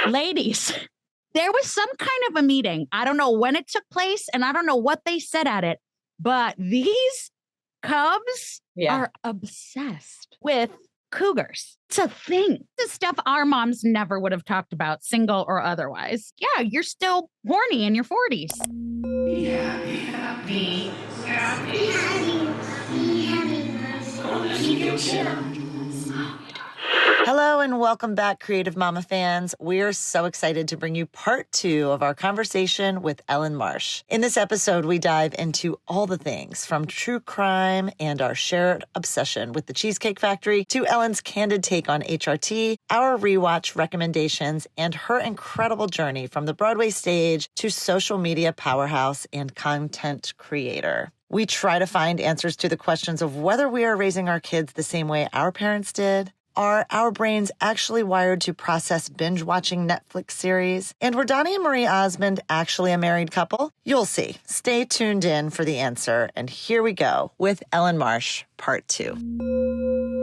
Ladies, there was some kind of a meeting. I don't know when it took place and I don't know what they said at it, but these Cubs are obsessed with cougars. It's a thing. This stuff our moms never would have talked about, single or otherwise. Yeah, you're still horny in your 40s. Be happy, happy, happy, happy, happy. Hello and welcome back, Creative Mama fans. We're so excited to bring you part 2 of our conversation with Ellyn Marsh. In this episode, we dive into all the things from true crime and our shared obsession with the Cheesecake Factory to Ellyn's candid take on HRT, our rewatch recommendations, and her incredible journey from the Broadway stage to social media powerhouse and content creator. We try to find answers to the questions of whether we are raising our kids the same way our parents did. Are our brains actually wired to process binge-watching Netflix series? And were Donnie and Marie Osmond actually a married couple? You'll see. Stay tuned in for the answer. And here we go with Ellyn Marsh, part 2.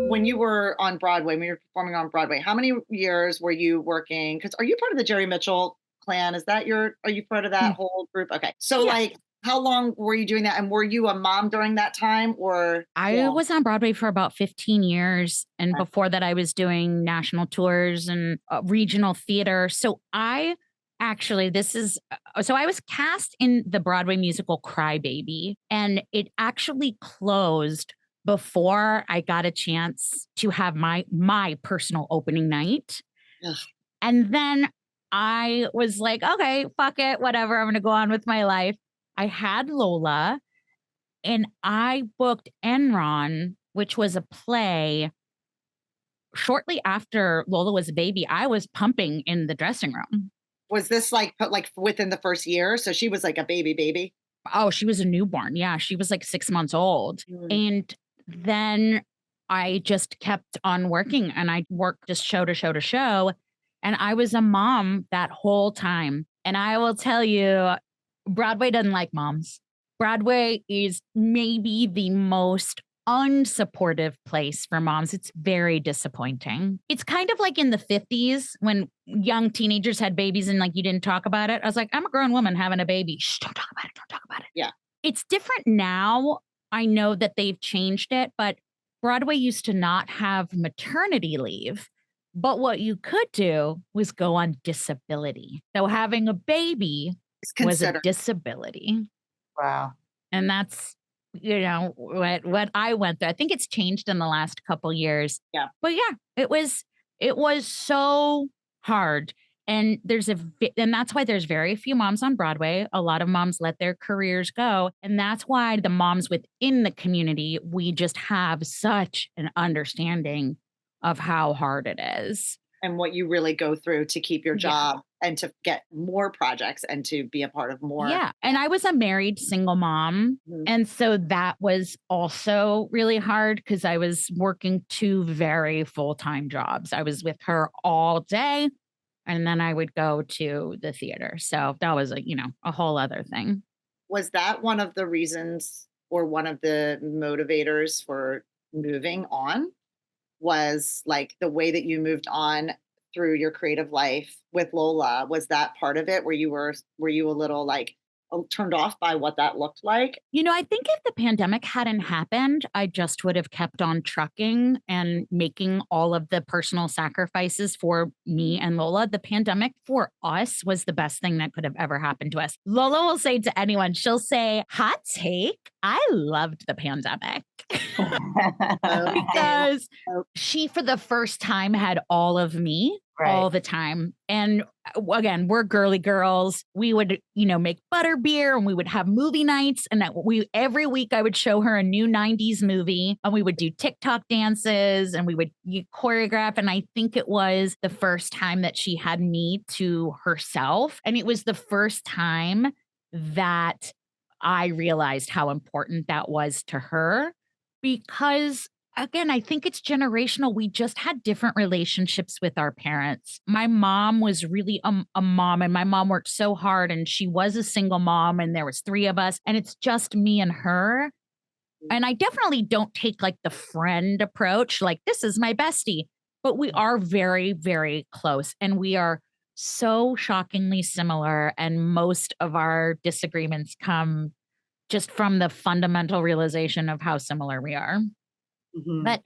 When you were on Broadway, when you were performing on Broadway, how many years were you working? Because are you part of the Jerry Mitchell clan? Are you part of that whole group? Okay. So how long were you doing that? And were you a mom during that time or? I was on Broadway for about 15 years. And before that, I was doing national tours and regional theater. So I was cast in the Broadway musical Crybaby, and it actually closed before I got a chance to have my personal opening night. Ugh. And then I was like, okay, fuck it, whatever. I'm going to go on with my life. I had Lola, and I booked Enron, which was a play. Shortly after Lola was a baby, I was pumping in the dressing room. Was this like within the first year? So she was like a baby? Oh, she was a newborn. Yeah, she was like 6 months old. And then I just kept on working, and I worked just show to show to show. And I was a mom that whole time. And I will tell you, Broadway doesn't like moms. Broadway is maybe the most unsupportive place for moms. It's very disappointing. It's kind of like in the 50s when young teenagers had babies and like you didn't talk about it. I was like, I'm a grown woman having a baby. Shh, don't talk about it. Don't talk about it. Yeah. It's different now. I know that they've changed it, but Broadway used to not have maternity leave. But what you could do was go on disability. So having a baby was a disability. Wow. And that's, what I went through. I think it's changed in the last couple years. Yeah. But yeah, it was so hard. And and that's why there's very few moms on Broadway. A lot of moms let their careers go. And that's why the moms within the community, we just have such an understanding of how hard it is. And what you really go through to keep your job and to get more projects and to be a part of more. Yeah. And I was a married single mom. And so that was also really hard because I was working 2 very full-time jobs. I was with her all day, and then I would go to the theater. So that was a whole other thing. Was that one of the reasons or one of the motivators for moving on? Was like the way that you moved on through your creative life with Lola? Was that part of it where you were you a little like turned off by what that looked like? I think if the pandemic hadn't happened, I just would have kept on trucking and making all of the personal sacrifices for me and Lola. The pandemic for us was the best thing that could have ever happened to us. Lola will say to anyone, she'll say, hot take, I loved the pandemic. Because she, for the first time, had all of me all the time. And again, we're girly girls. We would, make butterbeer, and we would have movie nights. And every week I would show her a new 90s movie, and we would do TikTok dances, and we would choreograph. And I think it was the first time that she had me to herself. And it was the first time that I realized how important that was to her, because again, I think it's generational. We just had different relationships with our parents. My mom was really a mom, and my mom worked so hard, and she was a single mom, and there was 3 of us, and it's just me and her. And I definitely don't take like the friend approach, like this is my bestie, but we are very, very close, and we are so shockingly similar. And most of our disagreements come just from the fundamental realization of how similar we are. Mhm. But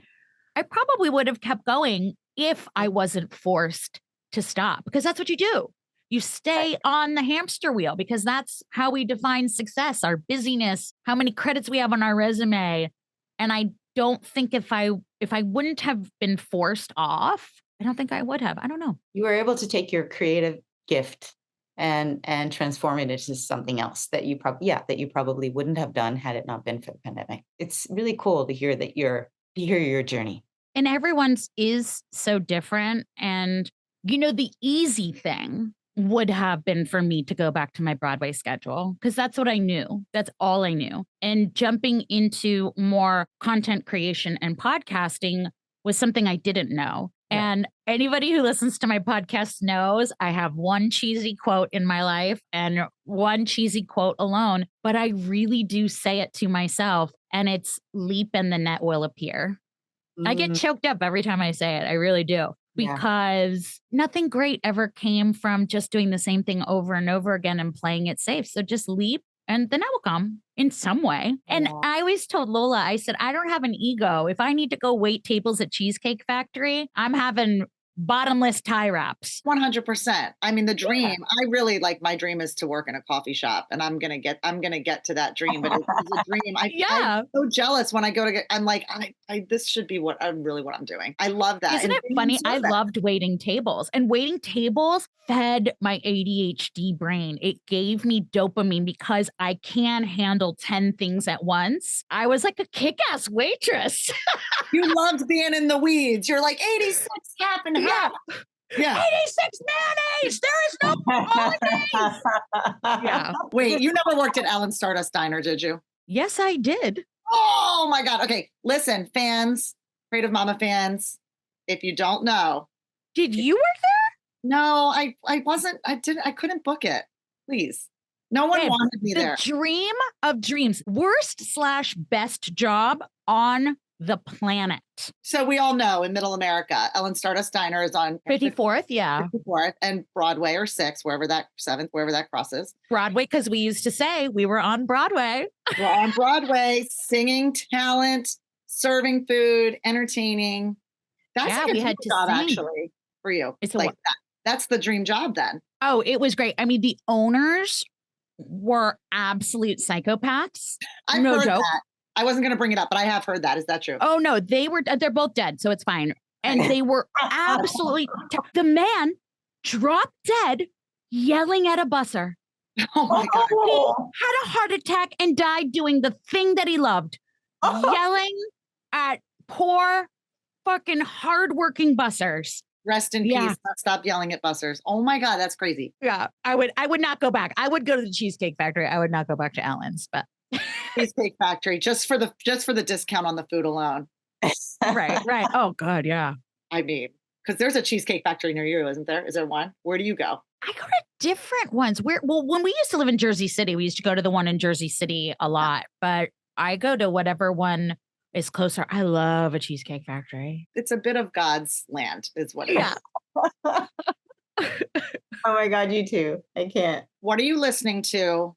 I probably would have kept going if I wasn't forced to stop, because that's what you do. You stay on the hamster wheel because that's how we define success, our busyness, how many credits we have on our resume. And I don't think if I wouldn't have been forced off, I don't think I would have. I don't know. You were able to take your creative gift and transform it into something else that you probably wouldn't have done had it not been for the pandemic. It's really cool to hear your journey. And everyone's is so different. And, the easy thing would have been for me to go back to my Broadway schedule because that's what I knew. That's all I knew. And jumping into more content creation and podcasting was something I didn't know. Yeah. And anybody who listens to my podcast knows I have one cheesy quote in my life and one cheesy quote alone, but I really do say it to myself, and it's leap and the net will appear. I get choked up every time I say it. I really do. Because nothing great ever came from just doing the same thing over and over again and playing it safe. So just leap and the net will come in some way. And I always told Lola, I said, I don't have an ego. If I need to go wait tables at Cheesecake Factory, I'm having bottomless tie wraps. 100%. I mean, the dream, I really my dream is to work in a coffee shop, and I'm going to get to that dream, but it's a dream. I'm so jealous when I go to get, I'm like, this should be what I'm doing. I love that. Isn't it funny? I loved waiting tables, and waiting tables fed my ADHD brain. It gave me dopamine because I can handle 10 things at once. I was like a kick-ass waitress. You loved being in the weeds. You're like 86 half and half. Yeah. 86 mayonnaise. There is no holidays. Yeah. Wait, you never worked at Ellyn Stardust Diner, did you? Yes, I did. Oh my God. Okay. Listen, fans, Creative Mama fans, if you don't know. Did you work there? No, I wasn't. I couldn't book it. Please. No one wanted me there. The dream of dreams. Worst/best job on the planet. So we all know in Middle America, Ellyn Stardust Diner is on 54th, 54th, and Broadway or 6th, wherever that crosses. Broadway, because we used to say we were on Broadway. We're on Broadway, singing talent, serving food, entertaining. That's we had to job sing. Actually for you. It's like that. That's the dream job then. Oh, it was great. I mean, the owners were absolute psychopaths. No joke. That. I wasn't going to bring it up, but I have heard that. Is that true? Oh, no, they're both dead, so it's fine. And they were absolutely, the man dropped dead yelling at a busser. Oh my God. He had a heart attack and died doing the thing that he loved, yelling at poor fucking hardworking bussers. Rest in peace. Stop yelling at bussers. Oh my God, that's crazy. Yeah, I would not go back. I would go to the Cheesecake Factory. I would not go back to Ellyn's, but Cheesecake Factory just for the discount on the food alone. Right. Oh God, yeah. I mean, because there's a Cheesecake Factory near you, isn't there? Is there one? Where do you go? I go to different ones. When we used to live in Jersey City, we used to go to the one in Jersey City a lot, but I go to whatever one is closer. I love a Cheesecake Factory. It's a bit of God's land, is what it is. Oh my God, you too. I can't. What are you listening to,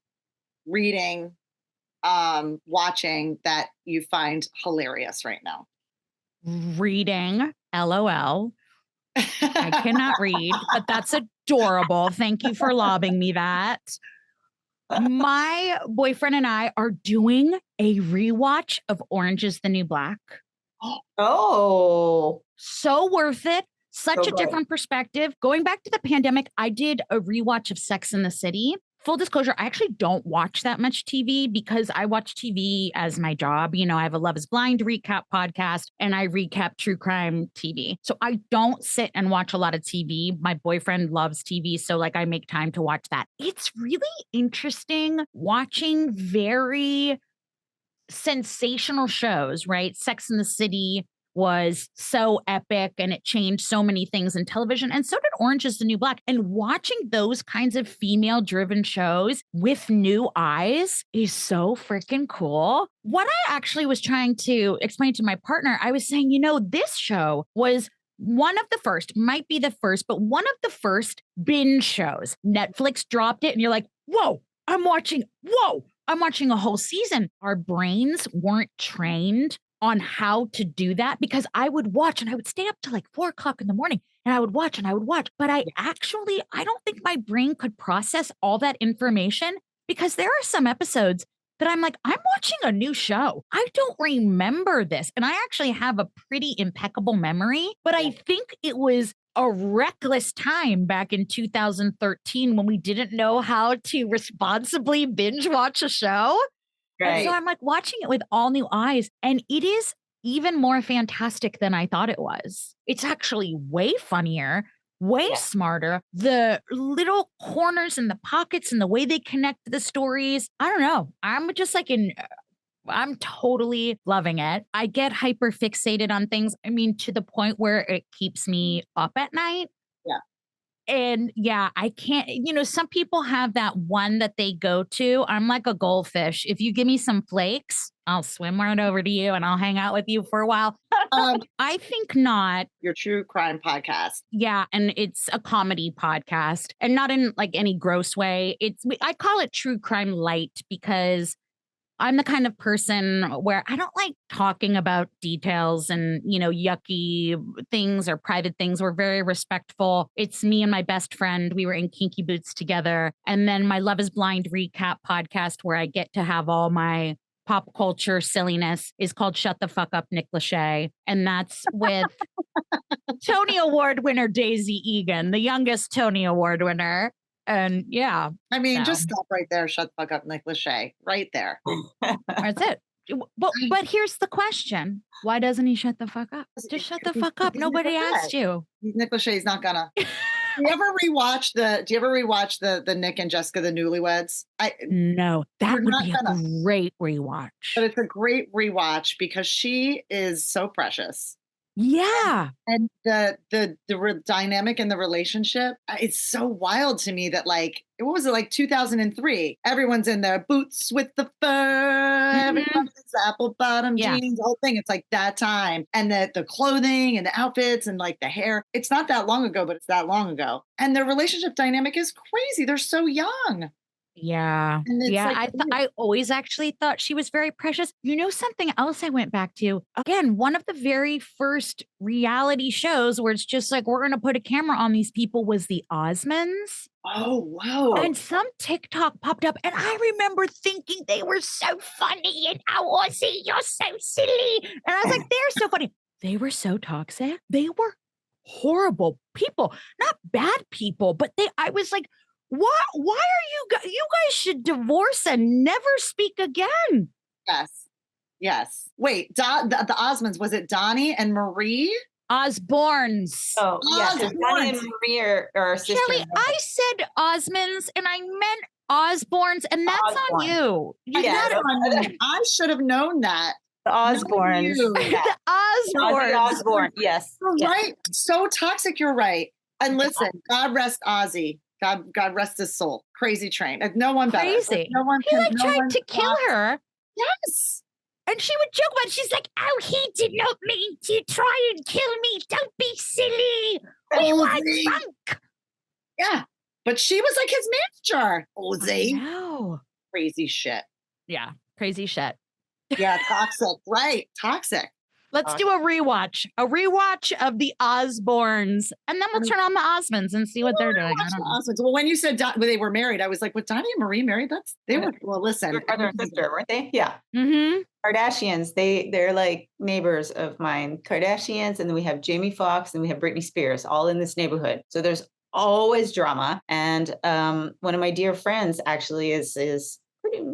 reading, watching that you find hilarious right now? Reading, LOL. I cannot read, but that's adorable. Thank you for lobbing me that. My boyfriend and I are doing a rewatch of Orange is the New Black. Oh, so worth it. Such a different perspective. Going back to the pandemic, I did a rewatch of Sex and the City. Full disclosure, I actually don't watch that much TV because I watch TV as my job. I have a Love is Blind recap podcast and I recap true crime TV. So I don't sit and watch a lot of TV. My boyfriend loves TV. So I make time to watch that. It's really interesting watching very sensational shows, right? Sex and the City was so epic and it changed so many things in television. And so did Orange is the New Black. And watching those kinds of female-driven shows with new eyes is so freaking cool. What I actually was trying to explain to my partner, I was saying, this show was one of the first, might be the first, but one of the first binge shows. Netflix dropped it and you're like, whoa, I'm watching a whole season. Our brains weren't trained on how to do that because I would watch and I would stay up till like 4:00 in the morning and I would watch. But I don't think my brain could process all that information because there are some episodes that I'm like, I'm watching a new show. I don't remember this. And I actually have a pretty impeccable memory, but I think it was a reckless time back in 2013 when we didn't know how to responsibly binge watch a show. Right. So I'm like watching it with all new eyes, and it is even more fantastic than I thought it was. It's actually way funnier, way smarter. The little corners and the pockets and the way they connect the stories. I don't know. I'm just like I'm totally loving it. I get hyper fixated on things. I mean, to the point where it keeps me up at night. Yeah. And I can't, some people have that one that they go to. I'm like a goldfish. If you give me some flakes, I'll swim right over to you and I'll hang out with you for a while. I think not. Your true crime podcast. Yeah. And it's a comedy podcast and not in like any gross way. I call it true crime light because I'm the kind of person where I don't like talking about details and, yucky things or private things. We're very respectful. It's me and my best friend. We were in Kinky Boots together. And then my Love is Blind recap podcast where I get to have all my pop culture silliness is called Shut the Fuck Up, Nick Lachey. And that's with Tony Award winner Daisy Egan, the youngest Tony Award winner. And I mean, just stop right there. Shut the fuck up, Nick Lachey. Right there. That's it. But here's the question. Why doesn't he shut the fuck up? Just shut the fuck up. Nobody asked you. Nick Lachey's not gonna. Do you ever rewatch the Nick and Jessica, the Newlyweds? No, that would be a great rewatch. But it's a great rewatch because she is so precious. Yeah. And the dynamic in the relationship, it's so wild to me that like, what was it, like 2003? Everyone's in their boots with the fur, everyone's apple bottom jeans, the whole thing. It's like that time. And the clothing and the outfits and like the hair. It's not that long ago, but it's that long ago. And their relationship dynamic is crazy. They're so young. Yeah. Like, I always actually thought she was very precious. Something else I went back to, again, one of the very first reality shows where it's just like, we're going to put a camera on these people was The Osmonds. Oh, wow. And some TikTok popped up and I remember thinking they were so funny and Ozzy, you're so silly. And I was like, they're so funny. They were so toxic. They were horrible people, not bad people, but I was like, why are you guys should divorce and never speak again? Yes. Wait, the Osmonds, was it Donnie and Marie? Osbornes. Oh, yeah. Donnie and Marie are sisters. Shelly, I said Osmonds and I meant Osbornes, and that's on you. I should have known that. The Osbornes. The Osbornes. Osborne, yes. You're right. So toxic, you're right. And listen, God rest Ozzy. God rest his soul. Crazy train. No one better. Crazy. No one he tried to kill her. Yes. And she would joke about it. She's like, oh, he did not mean to try and kill me. Don't be silly. We want funk. Yeah. But she was like his manager. Ozzy. No. Crazy shit. Yeah. Crazy shit. Yeah. Toxic. Right. Toxic. Let's do a rewatch of the Osbornes, and then we'll turn on the Osmonds and see what they're doing. Well, when you said they were married, I was like, "What, Donnie and Marie married?" They were. Well, listen, they're brother and sister, weren't they? Yeah. Mm-hmm. Kardashians. They're like neighbors of mine. Kardashians, and then we have Jamie Foxx, and we have Britney Spears, all in this neighborhood. So there's always drama. And one of my dear friends actually is pretty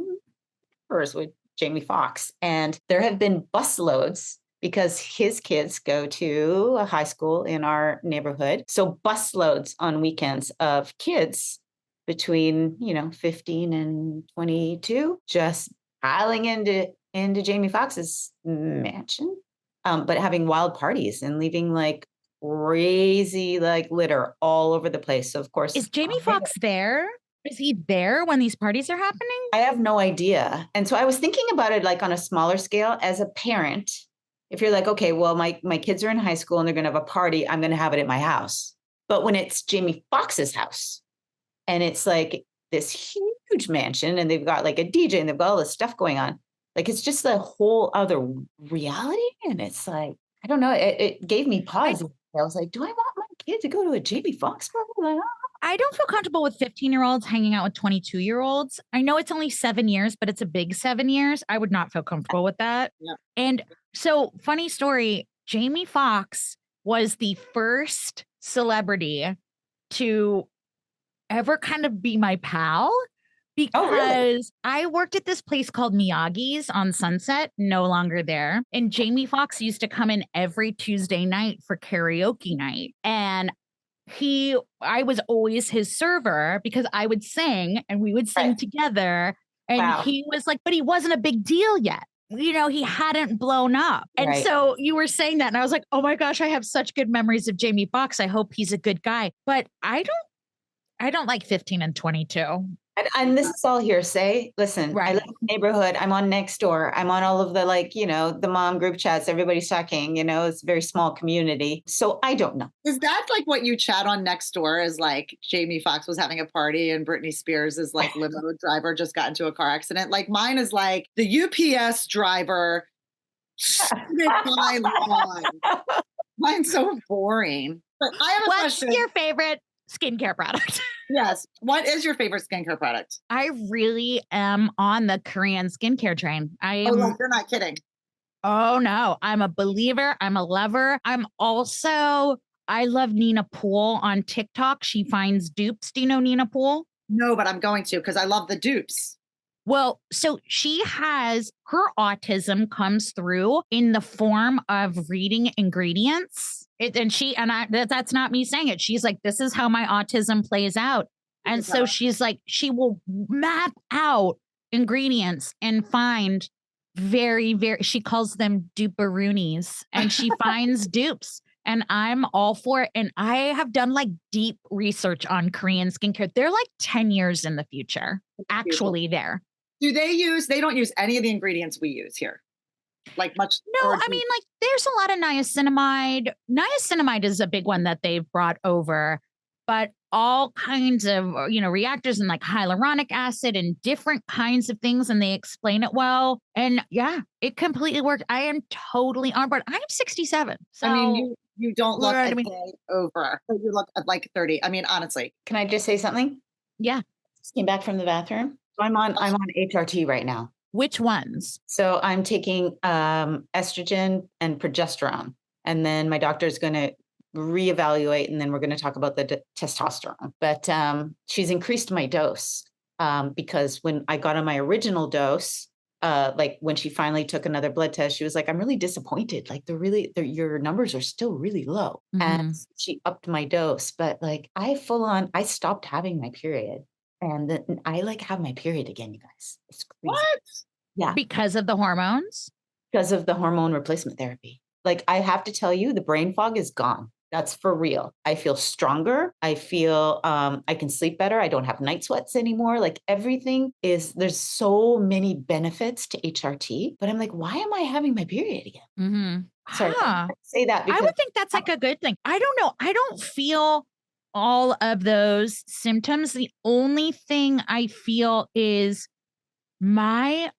first with Jamie Foxx, and there have been busloads. Because his kids go to a high school in our neighborhood. So busloads on weekends of kids between, 15 and 22, just piling into Jamie Foxx's mansion, but having wild parties and leaving like crazy like litter all over the place. So of course, is Jamie Foxx there? Is he there when these parties are happening? I have no idea. And so I was thinking about it like on a smaller scale as a parent. if you're like, okay, well, my kids are in high school and they're going to have a party, I'm going to have it at my house. But when it's Jamie Foxx's house and it's like this huge mansion and they've got like a DJ and they've got all this stuff going on, like it's just a whole other reality. And it's like, I don't know, it gave me pause. I was like, do I want my kid to go to a Jamie Foxx party? Like, I don't feel comfortable with 15-year-olds hanging out with 22-year-olds. I know it's only 7 years, but it's a big 7 years. I would not feel comfortable with that. Yeah. And so, funny story, Jamie Foxx was the first celebrity to ever kind of be my pal because I worked at this place called Miyagi's on Sunset, no longer there. And Jamie Foxx used to come in every Tuesday night for karaoke night. And I was always his server because I would sing and we would sing together. And he was like, but he wasn't a big deal yet. You know, he hadn't blown up. And so you were saying that and I was like, oh my gosh, I have such good memories of Jamie Foxx. I hope he's a good guy. But I don't like 15 and 22. And this is all hearsay. Listen, I live in the neighborhood. I'm on Nextdoor. I'm on all of the, like, you know, the mom group chats. Everybody's talking, you know, it's a very small community. So I don't know. Is that like what you chat on Nextdoor is like Jamie Foxx was having a party and Britney Spears is like limo driver just got into a car accident? Like mine is like the UPS driver. Mine's so boring. But I have a question. What's your favorite skincare product? Yes. What is your favorite skincare product? I really am on the Korean skincare train. Like, you're not kidding. Oh no, I'm a believer. I'm a lover. I love Nina Poole on TikTok. She finds dupes. Do you know Nina Poole? No, but I'm going to because I love the dupes. Well, so her autism comes through in the form of reading ingredients. That's not me saying it. She's like, this is how my autism plays out. And so she's like, she will map out ingredients and find very, very, she calls them duperoonies and she finds dupes. And I'm all for it. And I have done like deep research on Korean skincare. They're like 10 years in the future, actually there. They don't use any of the ingredients we use here? Like much? No, I mean, like there's a lot of niacinamide. Niacinamide is a big one that they've brought over, but all kinds of, you know, reactors and like hyaluronic acid and different kinds of things. And they explain it well. And yeah, it completely worked. I am totally on board. I'm 67. So I mean, you don't look a day over. You look at like 30. I mean, honestly. Can I just say something? Yeah. Just came back from the bathroom. So I'm on HRT right now. Which ones? So I'm taking estrogen and progesterone. And then my doctor's going to reevaluate. And then we're going to talk about the testosterone. But she's increased my dose because when I got on my original dose, like when she finally took another blood test, she was like, I'm really disappointed. Like your numbers are still really low. Mm-hmm. And she upped my dose. But like I stopped having my period. And I like have my period again, you guys. It's crazy. What? Yeah. Because of the hormones? Because of the hormone replacement therapy. Like I have to tell you, the brain fog is gone. That's for real. I feel stronger. I feel I can sleep better. I don't have night sweats anymore. Like there's so many benefits to HRT, but I'm like, why am I having my period again? Mm-hmm. Sorry, I say that because I would think that's like a good thing. I don't know. I don't feel all of those symptoms. The only thing I feel is my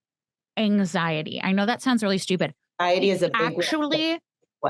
anxiety. I know that sounds really stupid. Anxiety is actually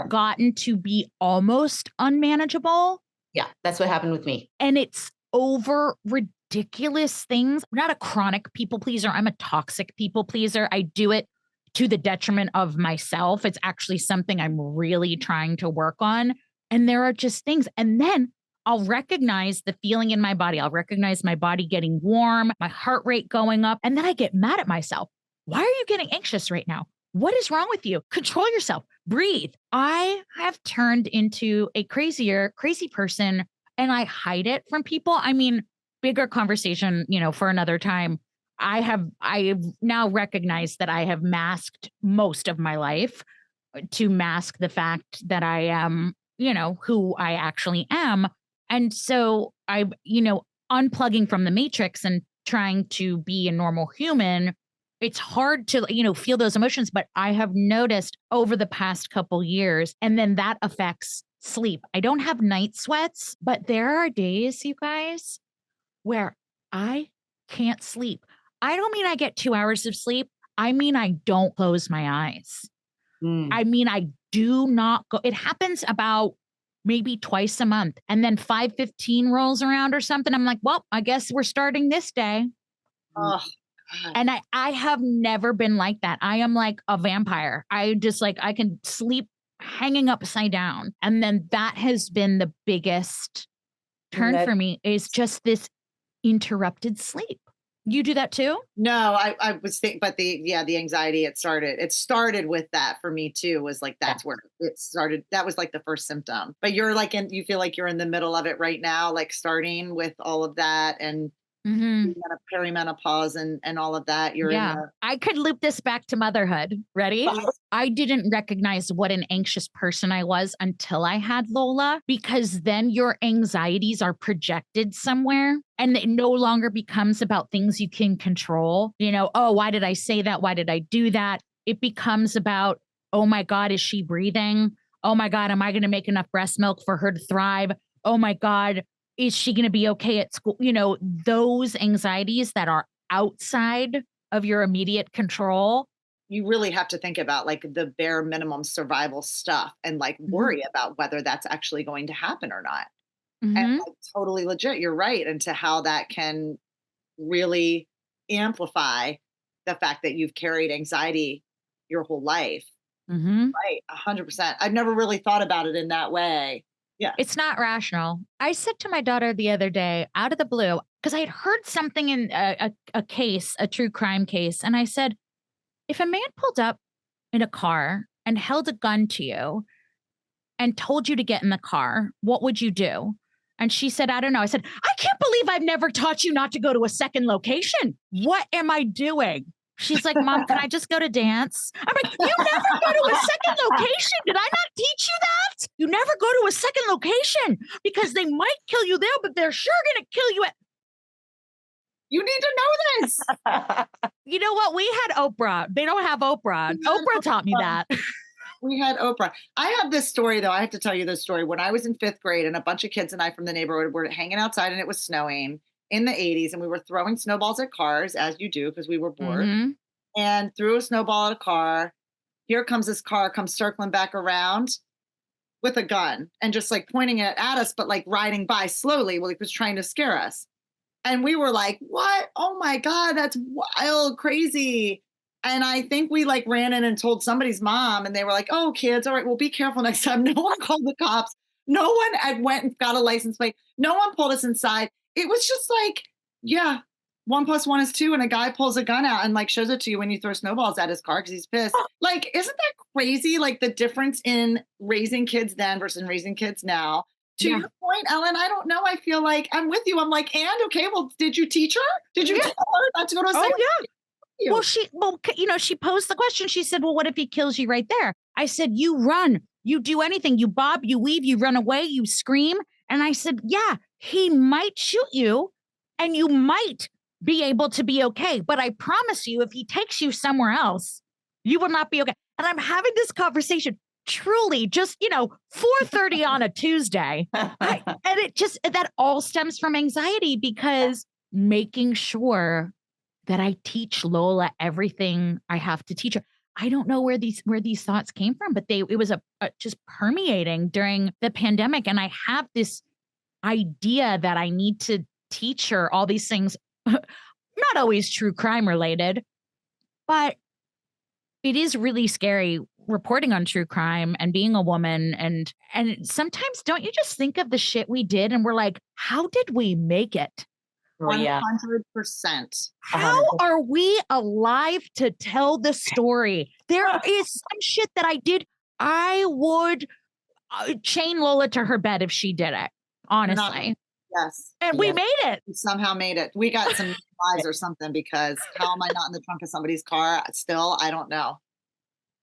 gotten to be almost unmanageable. Yeah, that's what happened with me. And it's over ridiculous things. I'm not a chronic people pleaser. I'm a toxic people pleaser. I do it to the detriment of myself. It's actually something I'm really trying to work on. And there are just things. And then I'll recognize the feeling in my body. I'll recognize my body getting warm, my heart rate going up. And then I get mad at myself. Why are you getting anxious right now? What is wrong with you? Control yourself. Breathe. I have turned into a crazy person and I hide it from people. I mean, bigger conversation, you know, for another time. I've now recognized that I have masked most of my life to mask the fact that I am, you know, who I actually am. And so unplugging from the matrix and trying to be a normal human it's hard to, feel those emotions, but I have noticed over the past couple years, and then that affects sleep. I don't have night sweats, but there are days, you guys, where I can't sleep. I don't mean I get 2 hours of sleep. I mean, I don't close my eyes. I mean, I do not go. It happens about maybe twice a month. And then 5:15 rolls around or something. I'm like, well, I guess we're starting this day. Oh, God. And I have never been like that. I am like a vampire. I just like, I can sleep hanging upside down. And then that has been the biggest turn for me, is just this interrupted sleep. You do that too? No, I was thinking, but the anxiety, it started with that for me too, was like, that's where it started. That was like the first symptom, but you're like, you feel like you're in the middle of it right now, like starting with all of that and perimenopause and all of that. I could loop this back to motherhood. Ready? I didn't recognize what an anxious person I was until I had Lola, because then your anxieties are projected somewhere and it no longer becomes about things you can control. Oh, why did I say that? Why did I do that? It becomes about, oh my God, is she breathing? Oh my God, am I going to make enough breast milk for her to thrive? Oh my God, is she going to be okay at school? Those anxieties that are outside of your immediate control. You really have to think about like the bare minimum survival stuff and like worry about whether that's actually going to happen or not. And like, totally legit. You're right. And to how that can really amplify the fact that you've carried anxiety your whole life. Right. 100%. I've never really thought about it in that way. Yeah. It's not rational. I said to my daughter the other day, out of the blue, because I had heard something in a case, a true crime case. And I said, if a man pulled up in a car and held a gun to you and told you to get in the car, what would you do? And she said, I don't know. I said, I can't believe I've never taught you not to go to a second location. What am I doing? She's like, Mom, can I just go to dance? I'm like, you never go to a second location. Did I not teach you that? You never go to a second location because they might kill you there, but they're sure going to kill you at. You need to know this. You know what? We had Oprah. They don't have Oprah. Oprah taught me that. We had Oprah. I have this story, though. I have to tell you this story. When I was in 5th grade and a bunch of kids and I from the neighborhood were hanging outside and it was snowing in the 80s and we were throwing snowballs at cars, as you do, because we were bored, and threw a snowball at a car. Here comes this car, comes circling back around with a gun and just like pointing it at us, but like riding by slowly while he was trying to scare us. And we were like, what? Oh my God, that's wild, crazy. And I think we like ran in and told somebody's mom and they were like, oh, kids, all right, well, be careful next time. No one called the cops. No one had went and got a license plate. No one pulled us inside. It was just like, yeah, 1 + 1 is 2. And a guy pulls a gun out and like shows it to you when you throw snowballs at his car because he's pissed. Like, isn't that crazy? Like the difference in raising kids then versus raising kids now. To your point, Ellen, I don't know. I feel like I'm with you. I'm like, and okay, well, did you teach her? Did you tell her not to go to a second? Oh, yeah. Well, she posed the question. She said, well, what if he kills you right there? I said, you run, you do anything, you bob, you weave, you run away, you scream. And I said, yeah, he might shoot you and you might be able to be okay. But I promise you, if he takes you somewhere else, you will not be okay. And I'm having this conversation truly just, 4:30 on a Tuesday. And it just, that all stems from anxiety because making sure that I teach Lola everything I have to teach her. I don't know where these thoughts came from, but it was just permeating during the pandemic. And I have this idea that I need to teach her all these things, not always true crime related, but it is really scary reporting on true crime and being a woman. And sometimes don't you just think of the shit we did and we're like, how did we make it? 100%. How are we alive to tell the story? There is some shit that I did. I would chain Lola to her bed if she did it, honestly. Yes. And we made it. We somehow made it. We got some lies or something because how am I not in the trunk of somebody's car still? I don't know.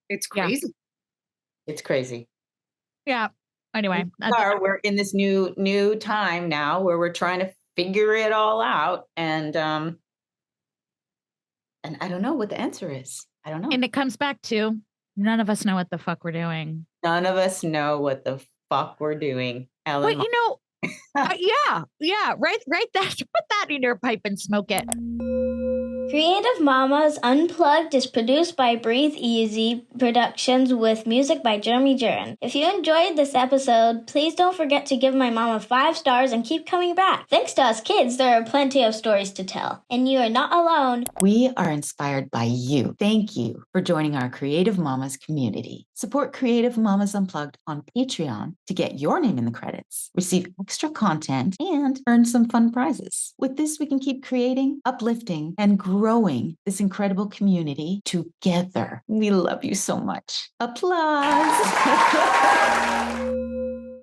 It's crazy. Yeah. It's crazy. Yeah. Anyway. We're in this new time now where we're trying to figure it all out. And And I don't know what the answer is. I don't know. And it comes back to none of us know what the fuck we're doing. None of us know what the fuck we're doing, Ellyn. But yeah, right that. Put that in your pipe and smoke it. Creative Mamas Unplugged is produced by Breatheasy Productions with music by Jeremy Jurin. If you enjoyed this episode, please don't forget to give my mama 5 stars and keep coming back. Thanks to us kids, there are plenty of stories to tell. And you are not alone. We are inspired by you. Thank you for joining our Creative Mamas community. Support Creative Mamas Unplugged on Patreon to get your name in the credits, receive extra content, and earn some fun prizes. With this, we can keep creating, uplifting, and growing this incredible community together. We love you so much. Applause.